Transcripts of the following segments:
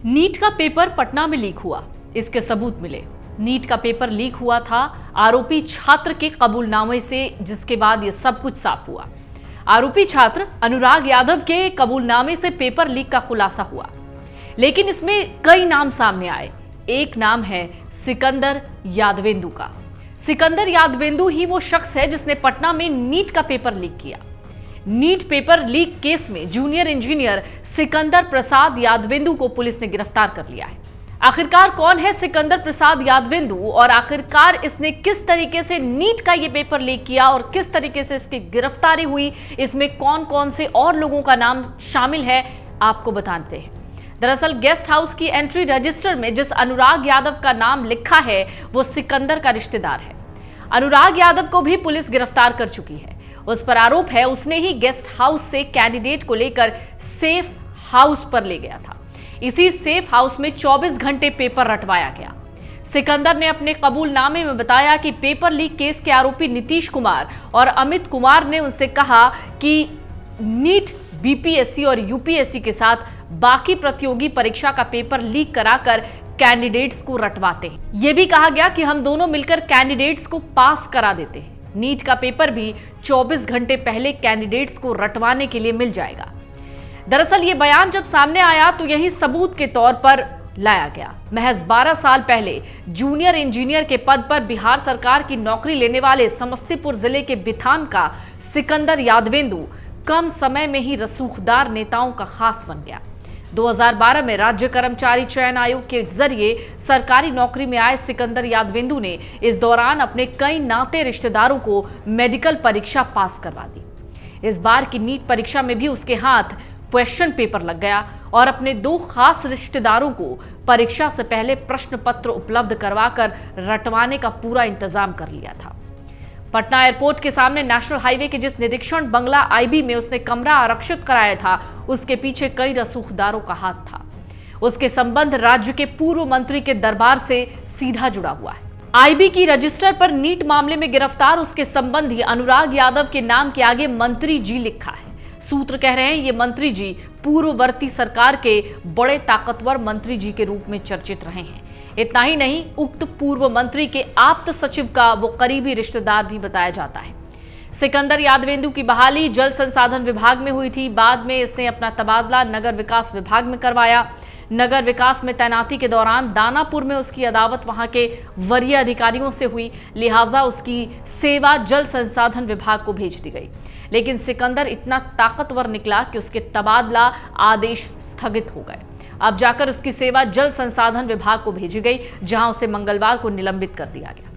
NEET का paper Patna में leak हुआ, इसके सबूत मिले। नीट का पेपर लीक हुआ था आरोपी छात्र के कबूलनामे से, जिसके बाद यह सब कुछ साफ हुआ। आरोपी छात्र अनुराग यादव के कबूलनामे से पेपर लीक का खुलासा हुआ, लेकिन इसमें कई नाम सामने आए। एक नाम है सिकंदर यादवेंदु का। सिकंदर यादवेंदु ही वो शख्स है जिसने पटना में नीट का पेपर लीक किया। नीट पेपर लीक केस में जूनियर इंजीनियर सिकंदर प्रसाद यादवेंदु को पुलिस ने गिरफ्तार कर लिया है। आखिरकार कौन है सिकंदर प्रसाद यादवेंदु और आखिरकार इसने किस तरीके से नीट का ये पेपर लीक किया और किस तरीके से इसकी गिरफ्तारी हुई, इसमें कौन कौन से और लोगों का नाम शामिल है, आपको बताते हैं। दरअसल गेस्ट हाउस की एंट्री रजिस्टर में जिस अनुराग यादव का नाम लिखा है वो सिकंदर का रिश्तेदार है। अनुराग यादव को भी पुलिस गिरफ्तार कर चुकी है। उस पर आरोप है उसने ही गेस्ट हाउस से कैंडिडेट को लेकर सेफ हाउस पर ले गया था। इसी सेफ हाउस में 24 घंटे पेपर रटवाया गया। सिकंदर ने अपने कबूलनामे में बताया कि पेपर लीक केस के आरोपी नीतीश कुमार और अमित कुमार ने उनसे कहा कि नीट, बीपीएससी और यूपीएससी के साथ बाकी प्रतियोगी परीक्षा का पेपर लीक कराकर कैंडिडेट्स को रटवाते हैं। यह भी कहा गया कि हम दोनों मिलकर कैंडिडेट्स को पास करा देते हैं। नीट का पेपर भी 24 घंटे पहले कैंडिडेट्स को रटवाने के लिए मिल जाएगा। दरअसल ये बयान जब सामने आया तो यही सबूत के तौर पर लाया गया। महज 12 साल पहले जूनियर इंजीनियर के पद पर बिहार सरकार की नौकरी लेने वाले समस्तीपुर जिले के बिथान का सिकंदर यादवेंदु कम समय में ही रसूखदार नेताओं का खास बन गया। 2012 में राज्य कर्मचारी चयन आयोग के जरिए सरकारी नौकरी में आए सिकंदर यादवेंदु ने इस दौरान अपने कई नाते रिश्तेदारों को मेडिकल परीक्षा पास करवा दी। इस बार की नीट परीक्षा में भी उसके हाथ क्वेश्चन पेपर लग गया और अपने 2 खास रिश्तेदारों को परीक्षा से पहले प्रश्न पत्र उपलब्ध करवाकर रटवाने का पूरा इंतजाम कर लिया था। पटना एयरपोर्ट के सामने नेशनल हाईवे के जिस निरीक्षण बंगला आईबी में उसने कमरा आरक्षित कराया था, उसके पीछे कई रसूखदारों का हाथ था। उसके संबंध राज्य के पूर्व मंत्री के दरबार से सीधा जुड़ा हुआ है। आईबी की रजिस्टर पर नीट मामले में गिरफ्तार उसके संबंधी अनुराग यादव के नाम के आगे मंत्री जी लिखा है। सूत्र कह रहे हैं ये मंत्री जी पूर्ववर्ती सरकार के बड़े ताकतवर मंत्री जी के रूप में चर्चित रहे हैं। इतना ही नहीं, उक्त पूर्व मंत्री के आप्त सचिव का वो करीबी रिश्तेदार भी बताया जाता है। सिकंदर यादवेंदु की बहाली जल संसाधन विभाग में हुई थी। बाद में इसने अपना तबादला नगर विकास विभाग में करवाया। नगर विकास में तैनाती के दौरान दानापुर में उसकी अदावत वहां के वरीय अधिकारियों से हुई, लिहाजा उसकी सेवा जल संसाधन विभाग को भेज दी गई। लेकिन सिकंदर इतना ताकतवर निकला कि उसके तबादला आदेश स्थगित हो गए। अब जाकर उसकी सेवा जल संसाधन विभाग को भेजी गई, जहां उसे मंगलवार को निलंबित कर दिया गया।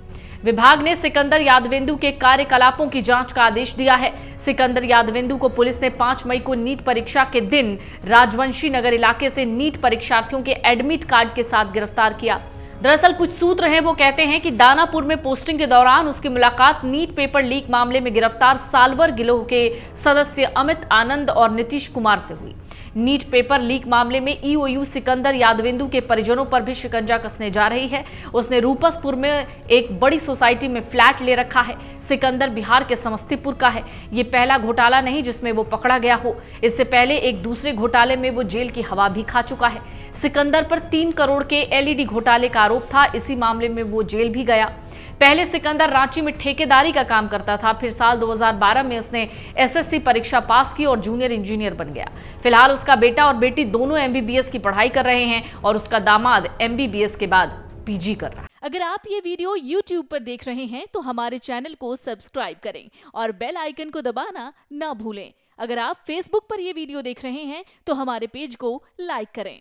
विभाग ने सिकंदर यादवेंदु के कार्यकलापों की जांच का आदेश दिया है। सिकंदर यादवेंदु को पुलिस ने 5 मई को नीट परीक्षा के दिन राजवंशी नगर इलाके से नीट परीक्षार्थियों के एडमिट कार्ड के साथ गिरफ्तार किया। दरअसल कुछ सूत्र हैं वो कहते हैं कि दानापुर में पोस्टिंग के दौरान उसकी मुलाकात नीट पेपर लीक मामले में गिरफ्तार सालवर गिरोह के सदस्य अमित आनंद और नीतीश कुमार से हुई। नीट पेपर लीक मामले में ईओयू सिकंदर यादवेंदु के परिजनों पर भी शिकंजा कसने जा रही है। उसने रूपसपुर में एक बड़ी सोसाइटी में फ्लैट ले रखा है। सिकंदर बिहार के समस्तीपुर का है। ये पहला घोटाला नहीं जिसमें वो पकड़ा गया हो। इससे पहले एक दूसरे घोटाले में वो जेल की हवा भी खा चुका है। सिकंदर पर 3 करोड़ के एलईडी घोटाले का आरोप था। इसी मामले में वो जेल भी गया। पहले सिकंदर रांची में ठेकेदारी का काम करता था। फिर साल 2012 में उसने एसएससी परीक्षा पास की और जूनियर इंजीनियर बन गया। फिलहाल उसका बेटा और बेटी दोनों एमबीबीएस की पढ़ाई कर रहे हैं और उसका दामाद एमबीबीएस के बाद पीजी कर रहा है। अगर आप ये वीडियो YouTube पर देख रहे हैं तो हमारे चैनल को सब्सक्राइब करें और बेल आइकन को दबाना ना भूलें। अगर आप Facebook पर ये वीडियो देख रहे हैं तो हमारे पेज को लाइक करें।